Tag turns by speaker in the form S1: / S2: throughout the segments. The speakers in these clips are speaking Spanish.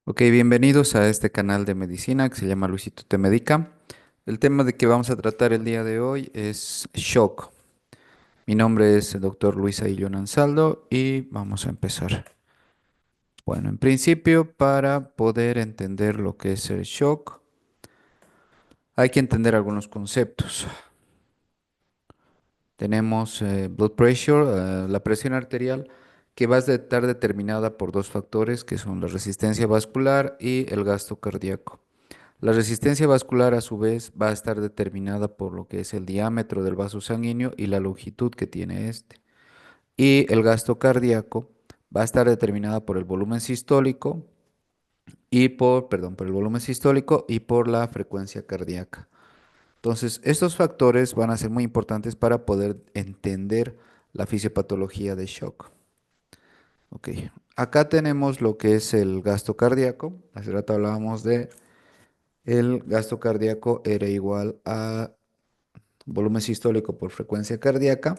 S1: Ok, bienvenidos a este canal de medicina que se llama Luisito Te Medica. El tema de que vamos a tratar el día de hoy es shock. Mi nombre es el doctor Luis Aillón Ansaldo y vamos a empezar. Bueno, en principio, para poder entender lo que es el shock, hay que entender algunos conceptos. Tenemos blood pressure, la presión arterial, que va a estar determinada por dos factores, que son la resistencia vascular y el gasto cardíaco. La resistencia vascular, a su vez, va a estar determinada por lo que es el diámetro del vaso sanguíneo y la longitud que tiene este. Y el gasto cardíaco va a estar determinada por el volumen sistólico por el volumen sistólico y por la frecuencia cardíaca. Entonces, estos factores van a ser muy importantes para poder entender la fisiopatología de shock. Ok, acá tenemos lo que es el gasto cardíaco. Hace rato hablábamos de el gasto cardíaco era igual a volumen sistólico por frecuencia cardíaca.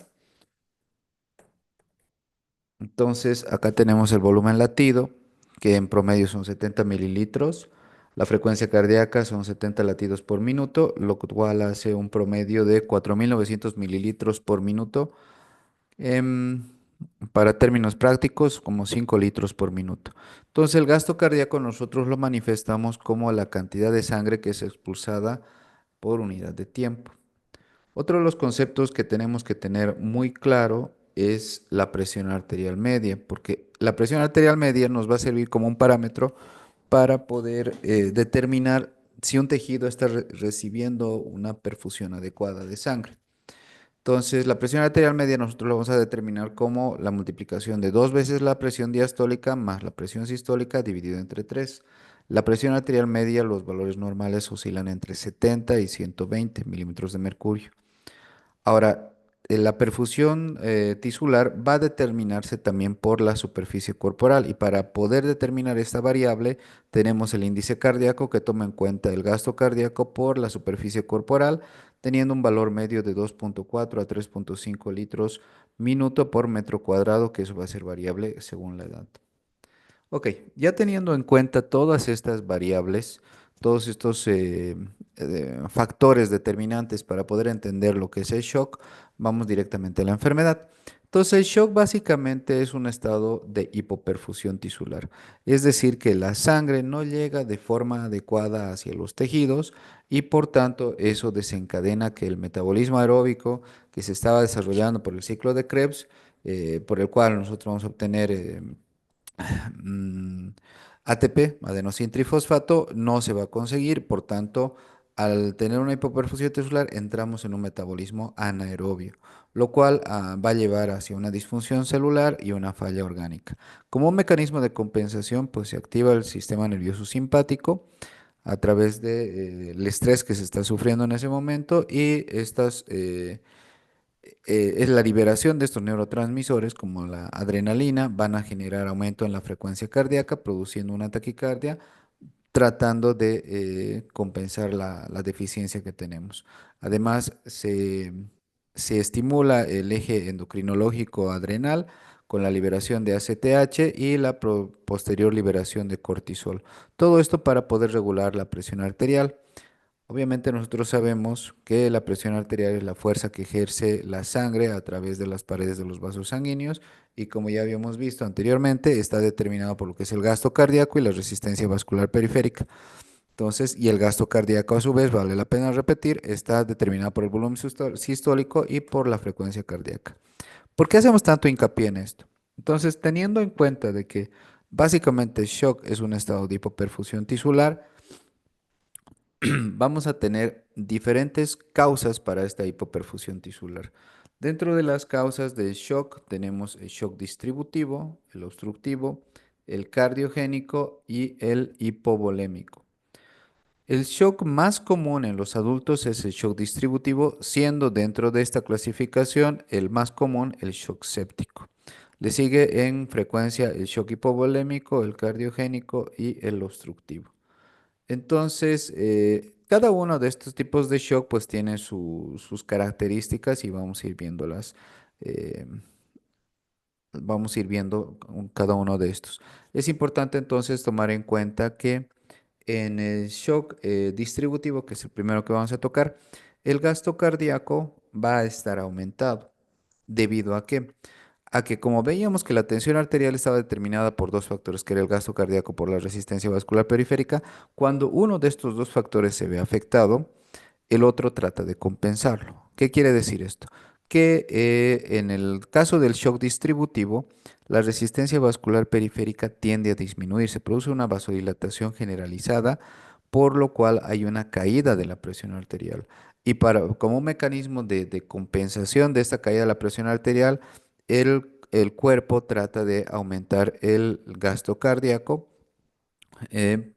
S1: Entonces, acá tenemos el volumen latido, que en promedio son 70 mililitros. La frecuencia cardíaca son 70 latidos por minuto, lo cual hace un promedio de 4.900 mililitros por minuto. em, para términos prácticos, como 5 litros por minuto. Entonces, el gasto cardíaco nosotros lo manifestamos como la cantidad de sangre que es expulsada por unidad de tiempo. Otro de los conceptos que tenemos que tener muy claro es la presión arterial media, porque la presión arterial media nos va a servir como un parámetro para poder determinar si un tejido está recibiendo una perfusión adecuada de sangre. Entonces, la presión arterial media nosotros lo vamos a determinar como la multiplicación de dos veces la presión diastólica más la presión sistólica dividido entre 3. La presión arterial media, los valores normales oscilan entre 70 y 120 milímetros de mercurio. Ahora, la perfusión tisular va a determinarse también por la superficie corporal y para poder determinar esta variable tenemos el índice cardíaco que toma en cuenta el gasto cardíaco por la superficie corporal, teniendo un valor medio de 2.4 a 3.5 litros minuto por metro cuadrado, que eso va a ser variable según la edad. Ok, ya teniendo en cuenta todas estas variables, todos estos factores determinantes para poder entender lo que es el shock, vamos directamente a la enfermedad. Entonces, el shock básicamente es un estado de hipoperfusión tisular, es decir, que la sangre no llega de forma adecuada hacia los tejidos y por tanto eso desencadena que el metabolismo aeróbico que se estaba desarrollando por el ciclo de Krebs, por el cual nosotros vamos a obtener mm, ATP, adenosín trifosfato, no se va a conseguir, por tanto, al tener una hipoperfusión tisular, entramos en un metabolismo anaerobio, lo cual va a llevar hacia una disfunción celular y una falla orgánica. Como un mecanismo de compensación, pues se activa el sistema nervioso simpático a través del estrés que se está sufriendo en ese momento y estas es la liberación de estos neurotransmisores como la adrenalina van a generar aumento en la frecuencia cardíaca, produciendo una taquicardia, tratando de compensar la deficiencia que tenemos. Además, se estimula el eje endocrinológico adrenal con la liberación de ACTH y la posterior liberación de cortisol. Todo esto para poder regular la presión arterial. Obviamente nosotros sabemos que la presión arterial es la fuerza que ejerce la sangre a través de las paredes de los vasos sanguíneos y como ya habíamos visto anteriormente, está determinado por lo que es el gasto cardíaco y la resistencia vascular periférica. Entonces, y el gasto cardíaco a su vez, vale la pena repetir, está determinado por el volumen sistólico y por la frecuencia cardíaca. ¿Por qué hacemos tanto hincapié en esto? Entonces, teniendo en cuenta de que básicamente el shock es un estado de hipoperfusión tisular, vamos a tener diferentes causas para esta hipoperfusión tisular. Dentro de las causas del shock tenemos el shock distributivo, el obstructivo, el cardiogénico y el hipovolémico. El shock más común en los adultos es el shock distributivo, siendo dentro de esta clasificación el más común el shock séptico. Le sigue en frecuencia el shock hipovolémico, el cardiogénico y el obstructivo. Entonces, cada uno de estos tipos de shock pues tiene sus características y vamos a ir viéndolas. eh, Vamos a ir viendo cada uno de estos. Es importante entonces tomar en cuenta que en el shock distributivo, que es el primero que vamos a tocar, el gasto cardíaco va a estar aumentado. ¿Debido a qué? A que como veíamos que la tensión arterial estaba determinada por dos factores, que era el gasto cardíaco por la resistencia vascular periférica, cuando uno de estos dos factores se ve afectado, el otro trata de compensarlo. ¿Qué quiere decir esto? Que en el caso del shock distributivo, la resistencia vascular periférica tiende a disminuir, se produce una vasodilatación generalizada, por lo cual hay una caída de la presión arterial. Y como un mecanismo de compensación de esta caída de la presión arterial, el cuerpo trata de aumentar el gasto cardíaco eh,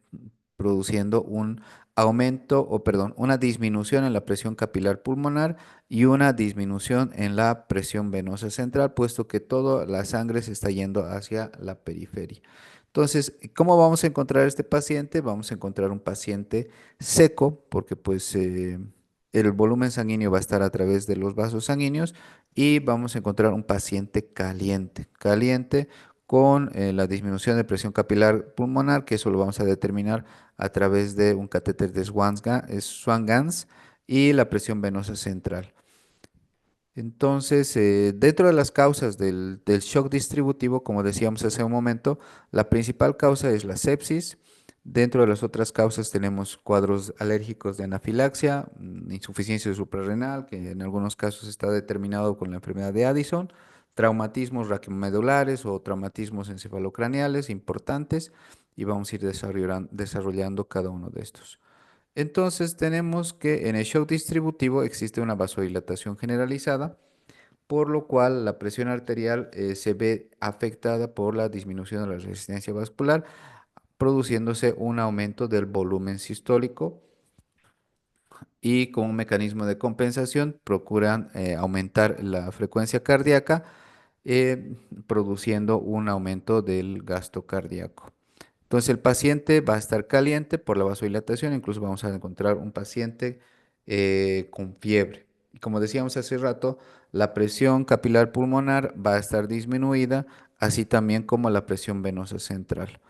S1: produciendo un aumento, o perdón, una disminución en la presión capilar pulmonar y una disminución en la presión venosa central, puesto que toda la sangre se está yendo hacia la periferia. Entonces, ¿cómo vamos a encontrar este paciente? Vamos a encontrar un paciente seco, porque pues el volumen sanguíneo va a estar a través de los vasos sanguíneos y vamos a encontrar un paciente caliente, caliente con la disminución de presión capilar pulmonar, que eso lo vamos a determinar a través de un catéter de Swan-Ganz y la presión venosa central. Entonces, dentro de las causas del shock distributivo, como decíamos hace un momento, la principal causa es la sepsis. Dentro de las otras causas tenemos cuadros alérgicos de anafilaxia, insuficiencia suprarrenal, que en algunos casos está determinado con la enfermedad de Addison, traumatismos raquimedulares o traumatismos encefalocraneales importantes, y vamos a ir desarrollando cada uno de estos. Entonces tenemos que en el shock distributivo existe una vasodilatación generalizada, por lo cual la presión arterial se ve afectada por la disminución de la resistencia vascular, produciéndose un aumento del volumen sistólico y con un mecanismo de compensación procuran aumentar la frecuencia cardíaca, produciendo un aumento del gasto cardíaco. Entonces el paciente va a estar caliente por la vasodilatación, incluso vamos a encontrar un paciente con fiebre. Y como decíamos hace rato, la presión capilar pulmonar va a estar disminuida, así también como la presión venosa central.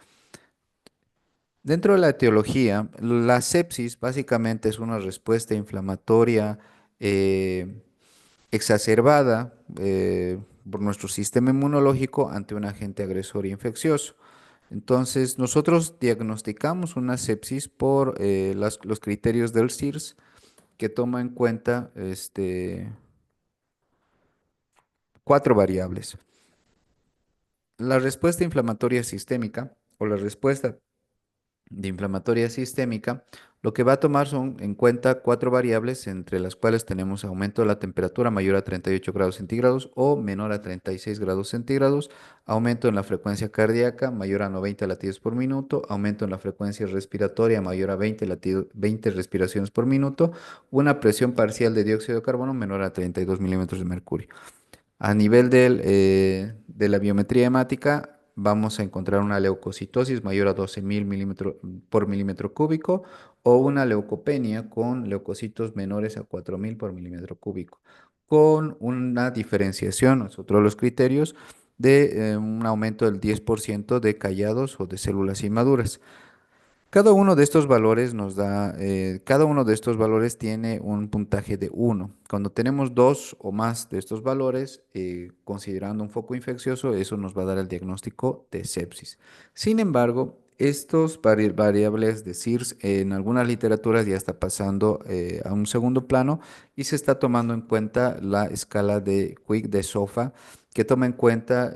S1: Dentro de la etiología, la sepsis básicamente es una respuesta inflamatoria eh, exacerbada por nuestro sistema inmunológico ante un agente agresor infeccioso. Entonces, nosotros diagnosticamos una sepsis por los criterios del SIRS, que toma en cuenta cuatro variables. La respuesta inflamatoria sistémica o la respuesta de inflamatoria sistémica, lo que va a tomar son en cuenta cuatro variables, entre las cuales tenemos aumento de la temperatura mayor a 38 grados centígrados o menor a 36 grados centígrados, aumento en la frecuencia cardíaca mayor a 90 latidos por minuto, aumento en la frecuencia respiratoria mayor a 20 respiraciones por minuto, una presión parcial de dióxido de carbono menor a 32 milímetros de mercurio. A nivel de la biometría hemática, vamos a encontrar una leucocitosis mayor a 12.000 milímetros por milímetro cúbico o una leucopenia con leucocitos menores a 4.000 por milímetro cúbico, con una diferenciación, es otro de los criterios, de un aumento del 10% de callados o de células inmaduras. Cada uno de estos valores tiene un puntaje de 1. Cuando tenemos dos o más de estos valores, considerando un foco infeccioso, eso nos va a dar el diagnóstico de sepsis. Sin embargo, estos variables de SIRS en algunas literaturas ya está pasando a un segundo plano y se está tomando en cuenta la escala de Quick de SOFA, que toma en cuenta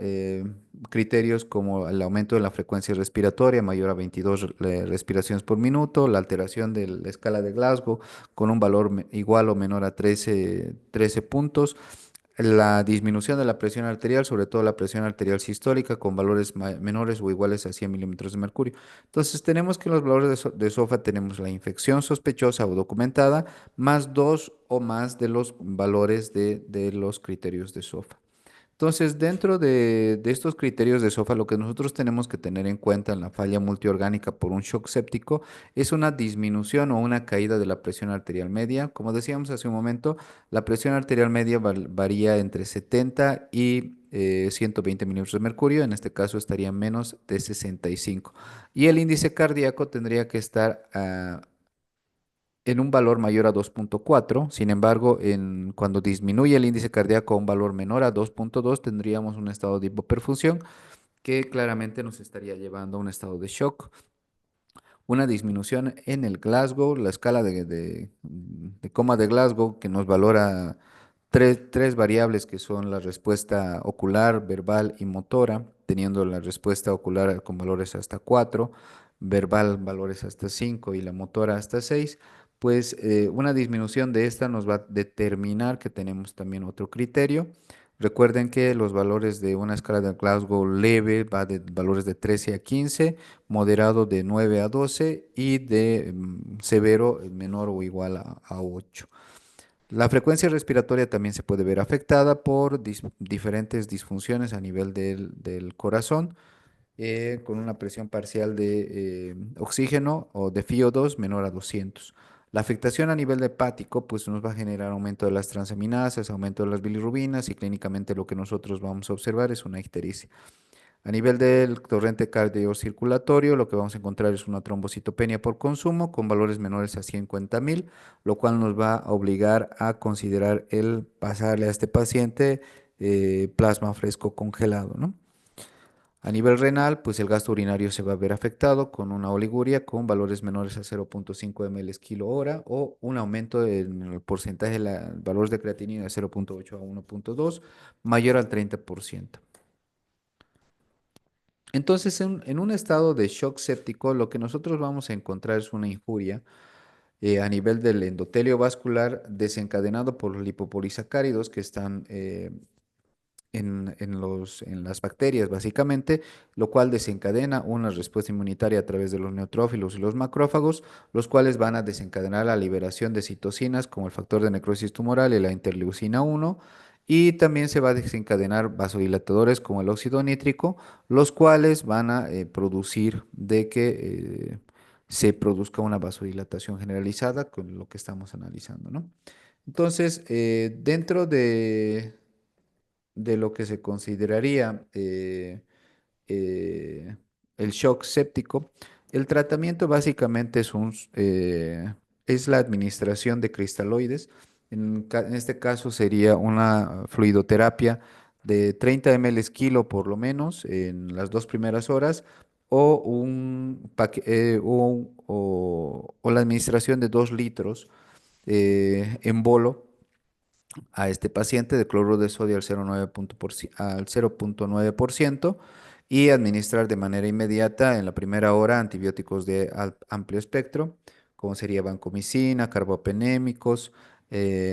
S1: criterios como el aumento de la frecuencia respiratoria mayor a 22 respiraciones por minuto, la alteración de la escala de Glasgow con un valor igual o menor a 13 puntos, la disminución de la presión arterial, sobre todo la presión arterial sistólica con valores menores o iguales a 100 milímetros de mercurio. Entonces tenemos que en los valores de SOFA tenemos la infección sospechosa o documentada más dos o más de los valores de los criterios de SOFA. Entonces, dentro de estos criterios de SOFA, lo que nosotros tenemos que tener en cuenta en la falla multiorgánica por un shock séptico es una disminución o una caída de la presión arterial media. Como decíamos hace un momento, la presión arterial media varía entre 70 y 120 milímetros de mercurio, en este caso estaría menos de 65. Y el índice cardíaco tendría que estar en un valor mayor a 2,4. Sin embargo, cuando disminuye el índice cardíaco a un valor menor a 2,2, tendríamos un estado de hipoperfusión que claramente nos estaría llevando a un estado de shock. Una disminución en el Glasgow, la escala de coma de Glasgow, que nos valora tres variables que son la respuesta ocular, verbal y motora, teniendo la respuesta ocular con valores hasta 4, verbal valores hasta 5 y la motora hasta 6. Pues una disminución de esta nos va a determinar que tenemos también otro criterio. Recuerden que los valores de una escala de Glasgow leve va de valores de 13 a 15, moderado de 9 a 12 y de severo menor o igual a 8. La frecuencia respiratoria también se puede ver afectada por diferentes disfunciones a nivel del corazón, con una presión parcial de oxígeno o de FiO2 menor a 200. La afectación a nivel hepático pues nos va a generar aumento de las transaminasas, aumento de las bilirrubinas y clínicamente lo que nosotros vamos a observar es una ictericia. A nivel del torrente cardiocirculatorio, lo que vamos a encontrar es una trombocitopenia por consumo con valores menores a 50.000, lo cual nos va a obligar a considerar el pasarle a este paciente plasma fresco congelado, ¿no? A nivel renal, pues el gasto urinario se va a ver afectado con una oliguria con valores menores a 0,5 ml kilo hora o un aumento en el porcentaje de valores de creatinina de 0,8 a 1,2 mayor al 30%. Entonces, en un estado de shock séptico, lo que nosotros vamos a encontrar es una injuria a nivel del endotelio vascular desencadenado por los lipopolisacáridos que están en las bacterias, básicamente, lo cual desencadena una respuesta inmunitaria a través de los neutrófilos y los macrófagos, los cuales van a desencadenar la liberación de citocinas como el factor de necrosis tumoral y la interleucina 1, y también se va a desencadenar vasodilatadores como el óxido nítrico, los cuales van a producir de que se produzca una vasodilatación generalizada con lo que estamos analizando, ¿no? Entonces, dentro de lo que se consideraría eh, el shock séptico, el tratamiento básicamente es la administración de cristaloides. En este caso sería una fluidoterapia de 30 ml kilo por lo menos en las 2 primeras horas o la administración de 2 litros en bolo a este paciente de cloruro de sodio al 0,9% y administrar de manera inmediata en la primera hora antibióticos de amplio espectro, como sería vancomicina, carbapenémicos,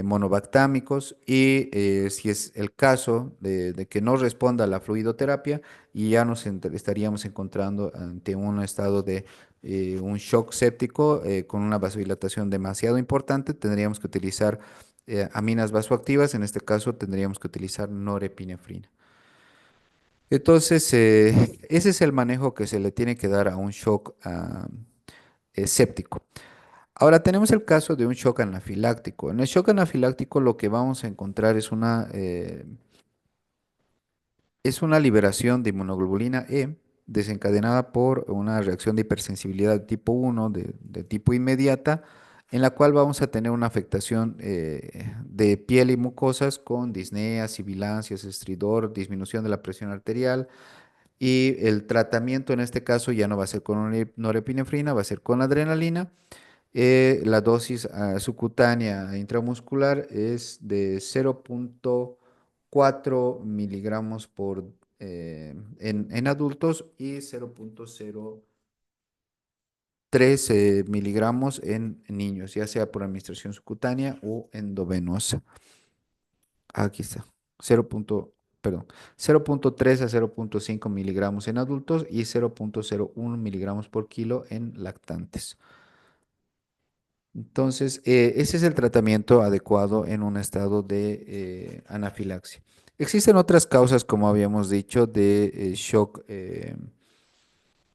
S1: monobactámicos y si es el caso de que no responda a la fluidoterapia y ya estaríamos encontrando ante un estado de un shock séptico con una vasodilatación demasiado importante, tendríamos que utilizar aminas vasoactivas, en este caso tendríamos que utilizar norepinefrina. Entonces, ese es el manejo que se le tiene que dar a un shock séptico. Ahora tenemos el caso de un shock anafiláctico. En el shock anafiláctico lo que vamos a encontrar es una liberación de inmunoglobulina E desencadenada por una reacción de hipersensibilidad de tipo 1, de tipo inmediata, en la cual vamos a tener una afectación de piel y mucosas con disnea, sibilancias, estridor, disminución de la presión arterial y el tratamiento en este caso ya no va a ser con norepinefrina, va a ser con adrenalina. La dosis subcutánea intramuscular es de 0,4 miligramos en adultos y 0,03 miligramos en niños, ya sea por administración subcutánea o endovenosa. Aquí está. 0,3 a 0,5 miligramos en adultos y 0,01 miligramos por kilo en lactantes. Entonces, ese es el tratamiento adecuado en un estado de anafilaxia. Existen otras causas, como habíamos dicho, de shock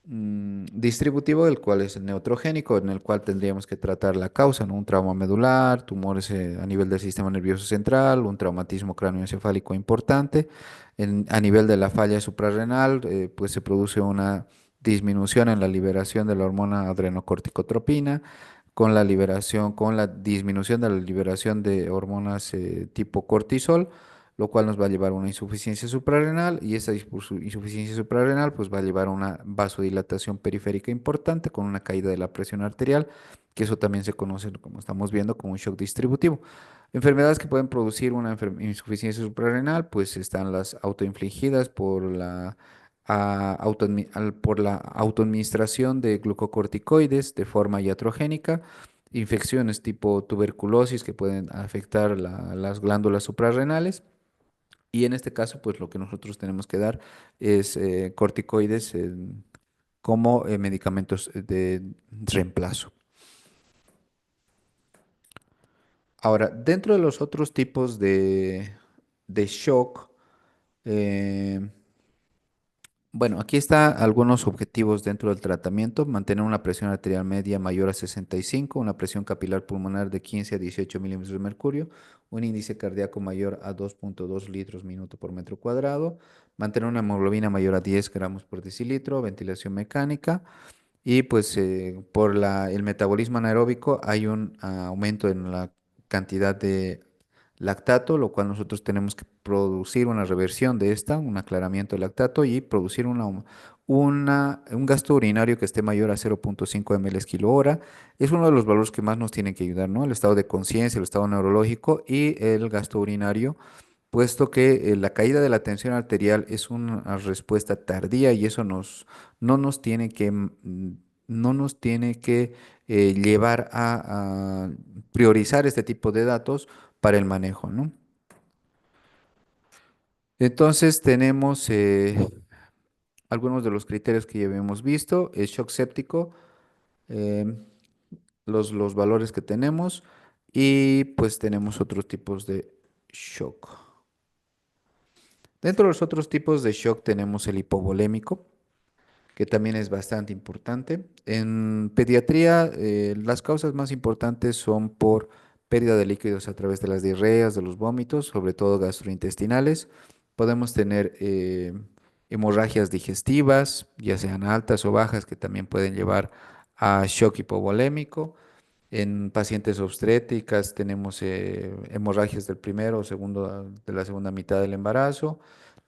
S1: distributivo, el cual es el neutrogénico, en el cual tendríamos que tratar la causa, ¿no? Un trauma medular, tumores a nivel del sistema nervioso central, un traumatismo cráneoencefálico importante. A nivel de la falla suprarrenal, pues se produce una disminución en la liberación de la hormona adrenocorticotropina, con la disminución de la liberación de hormonas tipo cortisol, lo cual nos va a llevar a una insuficiencia suprarrenal y esa insuficiencia suprarrenal pues va a llevar a una vasodilatación periférica importante con una caída de la presión arterial, que eso también se conoce, como estamos viendo, como un shock distributivo. Enfermedades que pueden producir una insuficiencia suprarrenal, pues están las autoinfligidas por por la autoadministración de glucocorticoides de forma iatrogénica, infecciones tipo tuberculosis que pueden afectar las glándulas suprarrenales. Y en este caso, pues lo que nosotros tenemos que dar es corticoides como medicamentos de reemplazo. Ahora, dentro de los otros tipos de shock, eh, bueno, aquí está algunos objetivos dentro del tratamiento: mantener una presión arterial media mayor a 65, una presión capilar pulmonar de 15 a 18 milímetros de mercurio, un índice cardíaco mayor a 2,2 litros minuto por metro cuadrado, mantener una hemoglobina mayor a 10 gramos por decilitro, ventilación mecánica. Y pues por el metabolismo anaeróbico hay un aumento en la cantidad de lactato, lo cual nosotros tenemos que producir una reversión de esta, un aclaramiento del lactato y producir un gasto urinario que esté mayor a 0,5 ml kilo hora. Es uno de los valores que más nos tienen que ayudar, ¿no? El estado de conciencia, el estado neurológico y el gasto urinario, puesto que la caída de la tensión arterial es una respuesta tardía y eso no nos tiene que, no nos tiene que llevar a priorizar este tipo de datos para el manejo, ¿no? Entonces tenemos algunos de los criterios que ya habíamos visto: el shock séptico, eh, los valores que tenemos, y pues tenemos otros tipos de shock. Dentro de los otros tipos de shock tenemos el hipovolémico, que también es bastante importante. En pediatría, las causas más importantes son por pérdida de líquidos a través de las diarreas, de los vómitos, sobre todo gastrointestinales. Podemos tener hemorragias digestivas, ya sean altas o bajas, que también pueden llevar a shock hipovolémico. En pacientes obstétricas tenemos hemorragias del primero o segundo, de la segunda mitad del embarazo.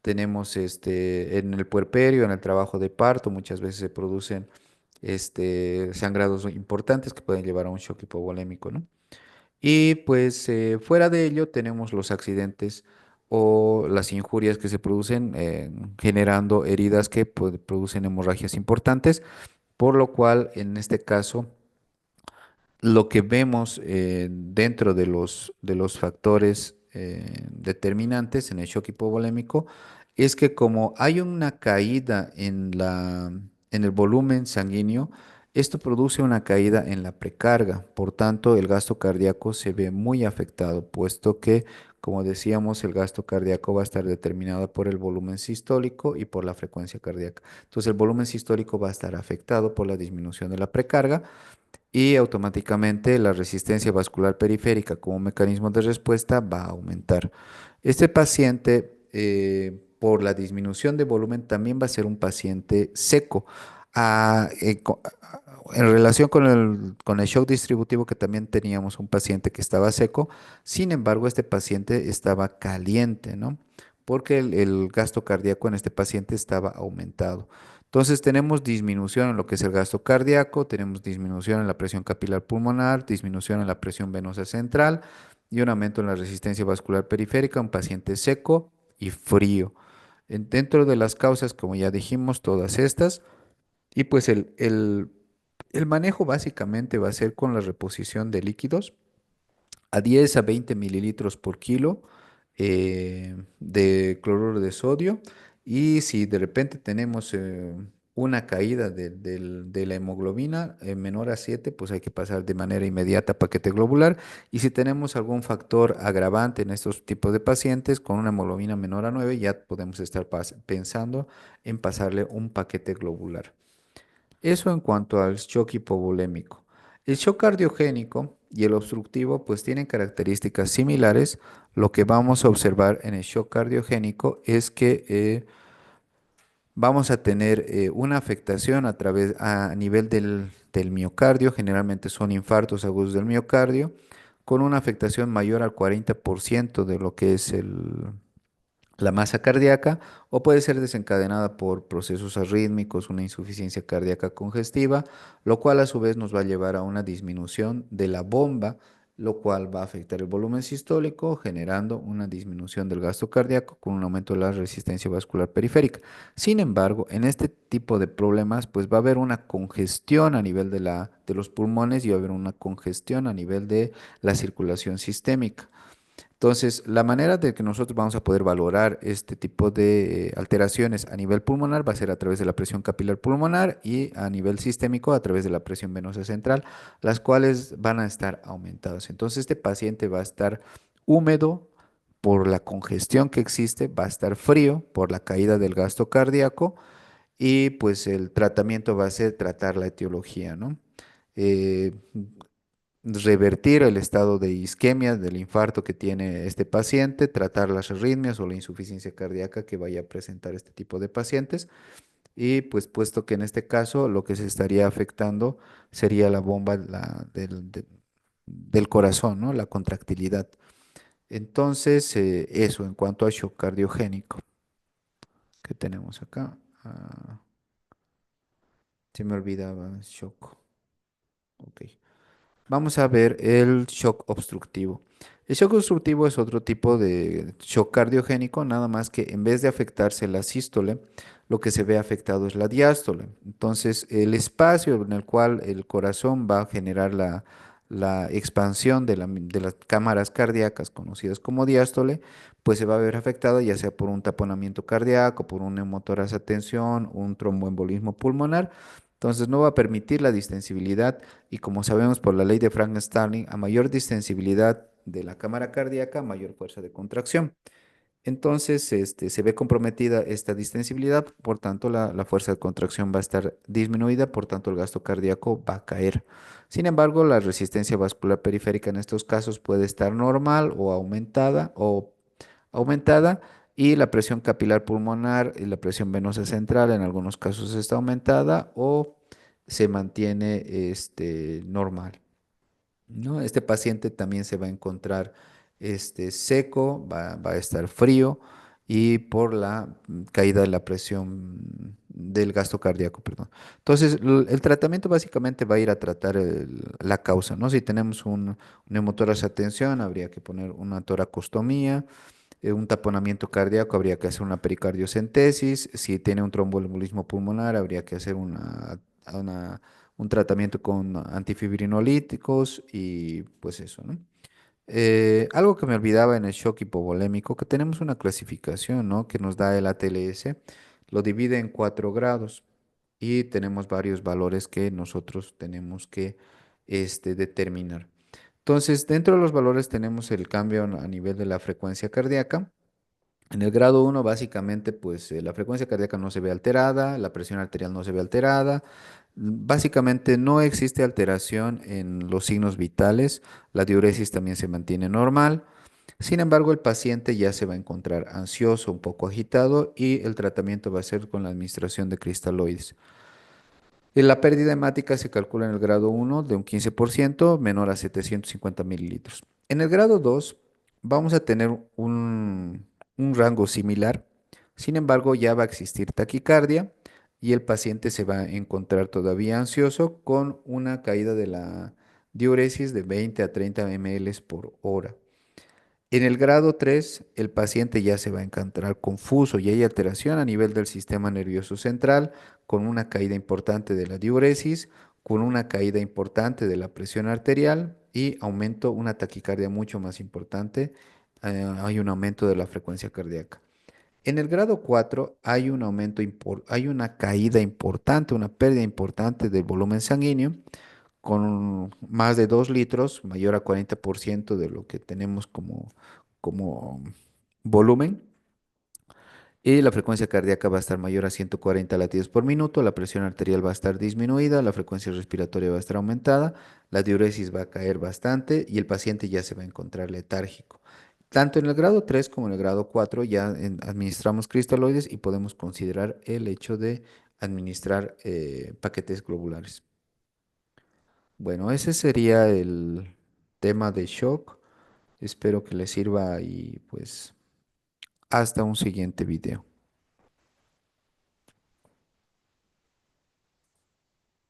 S1: Tenemos en el puerperio, en el trabajo de parto, muchas veces se producen sangrados importantes que pueden llevar a un shock hipovolémico, ¿no? Y pues fuera de ello tenemos los accidentes o las injurias que se producen generando heridas que producen hemorragias importantes, por lo cual en este caso lo que vemos dentro de los factores determinantes en el shock hipovolémico es que como hay una caída en el volumen sanguíneo, esto produce una caída en la precarga. Por tanto, el gasto cardíaco se ve muy afectado, puesto que, como decíamos, el gasto cardíaco va a estar determinado por el volumen sistólico y por la frecuencia cardíaca. Entonces, el volumen sistólico va a estar afectado por la disminución de la precarga y automáticamente la resistencia vascular periférica como mecanismo de respuesta va a aumentar. Este paciente, por la disminución de volumen, también va a ser un paciente seco. En relación con el shock distributivo, que también teníamos un paciente que estaba seco, sin embargo, este paciente estaba caliente, ¿no? Porque el gasto cardíaco en este paciente estaba aumentado. Entonces tenemos disminución en lo que es el gasto cardíaco, tenemos disminución en la presión capilar pulmonar, disminución en la presión venosa central y un aumento en la resistencia vascular periférica, un paciente seco y frío. Dentro de las causas, como ya dijimos, todas estas, y pues el manejo básicamente va a ser con la reposición de líquidos a 10 a 20 mililitros por kilo de cloruro de sodio. Y si de repente tenemos una caída de la hemoglobina menor a 7, pues hay que pasar de manera inmediata a paquete globular. Y si tenemos algún factor agravante en estos tipos de pacientes con una hemoglobina menor a 9, ya podemos estar pensando en pasarle un paquete globular. Eso en cuanto al shock hipovolémico. El shock cardiogénico y el obstructivo pues tienen características similares. Lo que vamos a observar en el shock cardiogénico es que vamos a tener una afectación a nivel del miocardio, generalmente son infartos agudos del miocardio, con una afectación mayor al 40% de lo que es la masa cardíaca, o puede ser desencadenada por procesos arrítmicos, una insuficiencia cardíaca congestiva, lo cual a su vez nos va a llevar a una disminución de la bomba, lo cual va a afectar el volumen sistólico, generando una disminución del gasto cardíaco con un aumento de la resistencia vascular periférica. Sin embargo, en este tipo de problemas, pues va a haber una congestión a nivel de los pulmones y va a haber una congestión a nivel de la circulación sistémica. Entonces, la manera de que nosotros vamos a poder valorar este tipo de alteraciones a nivel pulmonar va a ser a través de la presión capilar pulmonar y a nivel sistémico a través de la presión venosa central, las cuales van a estar aumentadas. Entonces, este paciente va a estar húmedo por la congestión que existe, va a estar frío por la caída del gasto cardíaco y pues el tratamiento va a ser tratar la etiología, ¿no? Eh, Revertir el estado de isquemia del infarto que tiene este paciente, tratar las arritmias o la insuficiencia cardíaca que vaya a presentar este tipo de pacientes. Y pues puesto que en este caso lo que se estaría afectando sería la bomba del corazón, ¿no? La contractilidad. Entonces, eso en cuanto a shock cardiogénico que tenemos acá. Se me olvidaba shock. Ok. Vamos a ver el shock obstructivo. El shock obstructivo es otro tipo de shock cardiogénico, nada más que en vez de afectarse la sístole, lo que se ve afectado es la diástole. Entonces, el espacio en el cual el corazón va a generar la expansión de las cámaras cardíacas conocidas como diástole, pues se va a ver afectado ya sea por un taponamiento cardíaco, por un neumotórax a tensión, un tromboembolismo pulmonar. Entonces, no va a permitir la distensibilidad y como sabemos por la ley de Frank-Starling, a mayor distensibilidad de la cámara cardíaca, mayor fuerza de contracción. Entonces, se ve comprometida esta distensibilidad, por tanto, la fuerza de contracción va a estar disminuida, por tanto, el gasto cardíaco va a caer. Sin embargo, la resistencia vascular periférica en estos casos puede estar normal o aumentada y la presión capilar pulmonar y la presión venosa central en algunos casos está aumentada o se mantiene normal, ¿no? Este paciente también se va a encontrar seco, va a estar frío y por la caída de la presión del gasto cardíaco, perdón. Entonces, el tratamiento básicamente va a ir a tratar la causa, ¿no? Si tenemos un neumotórax a tensión, habría que poner una toracostomía, un taponamiento cardíaco, habría que hacer una pericardiocentesis. Si tiene un tromboembolismo pulmonar, habría que hacer una- un tratamiento con antifibrinolíticos y pues eso, ¿no? Algo que me olvidaba en el shock hipovolémico, que tenemos una clasificación, ¿no? Que nos da el ATLS, lo divide en 4 grados y tenemos varios valores que nosotros tenemos que determinar. Entonces, dentro de los valores tenemos el cambio a nivel de la frecuencia cardíaca. En el grado uno, básicamente, pues la frecuencia cardíaca no se ve alterada, la presión arterial no se ve alterada. Básicamente no existe alteración en los signos vitales, la diuresis también se mantiene normal. Sin embargo, el paciente ya se va a encontrar ansioso, un poco agitado y el tratamiento va a ser con la administración de cristaloides. La pérdida hemática se calcula en el grado uno de un 15% menor a 750 mililitros. En el grado 2 vamos a tener un rango similar, sin embargo ya va a existir taquicardia y el paciente se va a encontrar todavía ansioso con una caída de la diuresis de 20 a 30 ml por hora. En el grado 3, el paciente ya se va a encontrar confuso y hay alteración a nivel del sistema nervioso central, con una caída importante de la diuresis, con una caída importante de la presión arterial y aumento, una taquicardia mucho más importante. Hay un aumento de la frecuencia cardíaca. En el grado 4 hay un hay una caída importante, una pérdida importante del volumen sanguíneo con más de 2 litros, mayor a 40% de lo que tenemos como volumen. Y la frecuencia cardíaca va a estar mayor a 140 latidos por minuto, la presión arterial va a estar disminuida, la frecuencia respiratoria va a estar aumentada, la diuresis va a caer bastante y el paciente ya se va a encontrar letárgico. Tanto en el grado 3 como en el grado 4 ya administramos cristaloides y podemos considerar el hecho de administrar paquetes globulares. Bueno, ese sería el tema de shock. Espero que les sirva y pues hasta un siguiente video.